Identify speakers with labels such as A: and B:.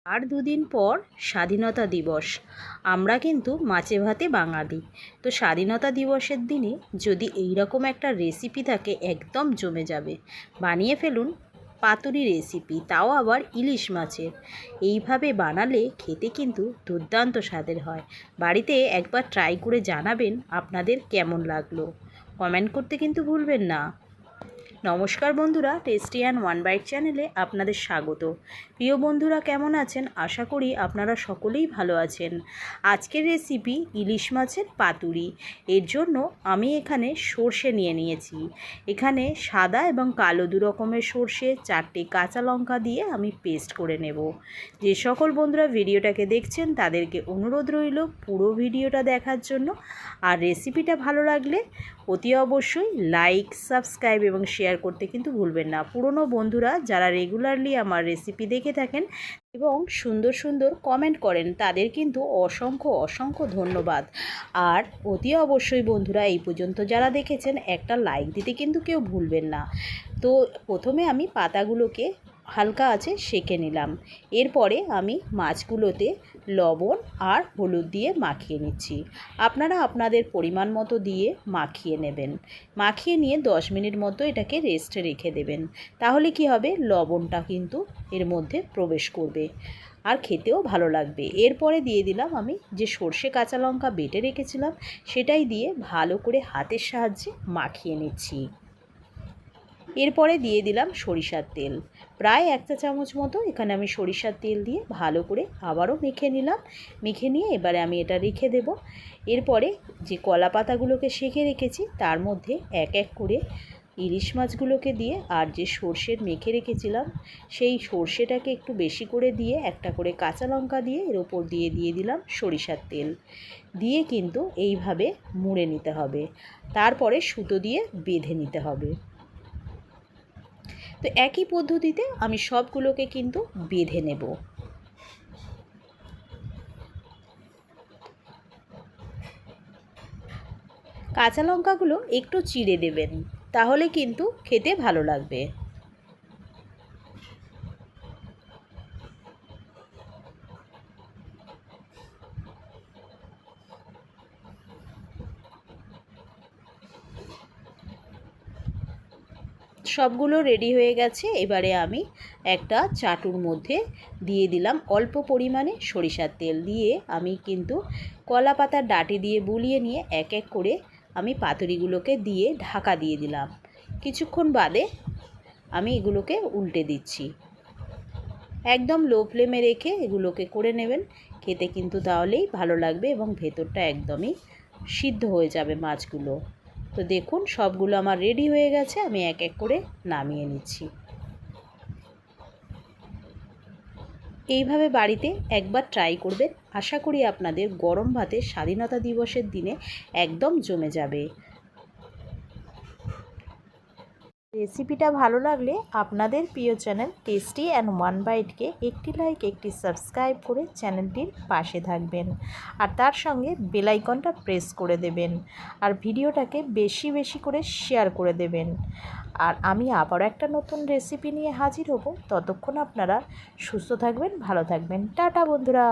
A: আর দুদিন পর স্বাধীনতা দিবস। আমরা কিন্তু মাছে ভাতে বাঙালি, তো স্বাধীনতা দিবসের দিনে যদি এই রকম একটা রেসিপি থাকে একদম জমে যাবে। বানিয়ে ফেলুন পাতুরি রেসিপি, তাও আবার ইলিশ মাছের। এইভাবে বানালে খেতে কিন্তু দুর্দান্ত স্বাদের হয়। বাড়িতে একবার ট্রাই করে জানাবেন আপনাদের কেমন লাগলো। কমেন্ট করতে কিন্তু ভুলবেন না। নমস্কার বন্ধুরা, টেস্টি অ্যান্ড ওয়ান বাইট চ্যানেলে আপনাদের স্বাগত। প্রিয় বন্ধুরা, কেমন আছেন? আশা করি আপনারা সকলেই ভালো আছেন। আজকের রেসিপি ইলিশ মাছের পাতুরি। এর জন্য আমি এখানে সর্ষে নিয়ে নিয়েছি। এখানে সাদা এবং কালো দু রকমের সর্ষে, 4টে কাঁচা লঙ্কা দিয়ে আমি পেস্ট করে নেব। যে সকল বন্ধুরা ভিডিওটাকে দেখছেন তাদেরকে অনুরোধ রইল পুরো ভিডিওটা দেখার জন্য। আর রেসিপিটা ভালো লাগলে অতি অবশ্যই লাইক, সাবস্ক্রাইব এবং শেয়ার করতে কিন্তু ভুলবেন না। পুরনো বন্ধুরা যারা রেগুলারলি আমার রেসিপি দেখে থাকেন এবং সুন্দর সুন্দর কমেন্ট করেন তাদের কিন্তু অসংখ্য অসংখ্য ধন্যবাদ। আর অতি অবশ্যই বন্ধুরা এই পর্যন্ত যারা দেখেছেন একটা লাইক দিতে কিন্তু কেউ ভুলবেন না। তো প্রথমে আমি পাতাগুলোকে হালকা আছে সেঁকে নিলাম। এরপরে আমি মাছগুলোতে লবণ আর হলুদ দিয়ে মাখিয়ে নিচ্ছি। আপনারা আপনাদের পরিমাণ মতো দিয়ে মাখিয়ে নেবেন। মাখিয়ে নিয়ে 10 মিনিট মতো এটাকে রেস্টে রেখে দেবেন। তাহলে কি হবে, লবণটা কিন্তু এর মধ্যে প্রবেশ করবে আর খেতেও ভালো লাগবে। এরপরে দিয়ে দিলাম আমি যে সর্ষে কাঁচা লঙ্কা বেটে রেখেছিলাম, সেটাই দিয়ে ভালো করে হাতের সাহায্যে মাখিয়ে নিচ্ছি। এরপরে দিয়ে দিলাম সরিষার তেল, প্রায় 1 চা চামচ মতো এখানে আমি সরিষার তেল দিয়ে ভালো করে আবারও মেখে নিলাম। মেখে নিয়ে এবারে আমি এটা রেখে দেব। এরপরে যে কলা পাতাগুলোকে সেঁকে রেখেছি তার মধ্যে এক এক করে ইলিশ মাছগুলোকে দিয়ে আর যে সর্ষের মেখে রেখেছিলাম সেই সর্ষেটাকে একটু বেশি করে দিয়ে একটা করে কাঁচা লঙ্কা দিয়ে এর ওপর দিয়ে দিলাম সরিষার তেল দিয়ে কিন্তু এইভাবে মুড়ে নিতে হবে। তারপরে সুতো দিয়ে বেঁধে নিতে হবে। তো একই পদ্ধতিতে আমি সবগুলোকে কিন্তু বেঁধে নেব। কাঁচা লঙ্কাগুলো একটু চিড়ে দেবেন, তাহলে কিন্তু খেতে ভালো লাগবে। সবগুলো রেডি হয়ে গেছে। এবারে আমি একটা চাটুর মধ্যে দিয়ে দিলাম অল্প পরিমাণে সরিষার তেল দিয়ে আমি কিন্তু কলা পাতার ডাঁটি দিয়ে বুলিয়ে নিয়ে এক এক করে আমি পাতুরিগুলোকে দিয়ে ঢাকা দিয়ে দিলাম। কিছুক্ষণ বাদে আমি এগুলোকে উল্টে দিচ্ছি। একদম লো ফ্লেমে রেখে এগুলোকে করে নেবেন। খেতে কিন্তু তাহলেই ভালো লাগবে এবং ভেতরটা একদমই সিদ্ধ হয়ে যাবে মাছগুলো। তো দেখুন সবগুলো আমার রেডি হয়ে গেছে, আমি এক এক করে নামিয়ে নিচ্ছি। এইভাবে বাড়িতে একবার ট্রাই করবেন, আশা করি আপনাদের গরম ভাতে স্বাধীনতা দিবসের দিনে একদম জমে যাবে। রেসিপিটা ভালো লাগলে আপনাদের প্রিয় চ্যানেল টেস্টি অ্যান্ড ওয়ান বাইটকে একটি লাইক, একটি সাবস্ক্রাইব করে চ্যানেলটির পাশে থাকবেন আর তার সঙ্গে বেল আইকনটা প্রেস করে দেবেন আর ভিডিওটাকে বেশি বেশি করে শেয়ার করে দেবেন। আর আমি আবার একটা নতুন রেসিপি নিয়ে হাজির হব। ততক্ষণ আপনারা সুস্থ থাকবেন, ভালো থাকবেন। টাটা বন্ধুরা।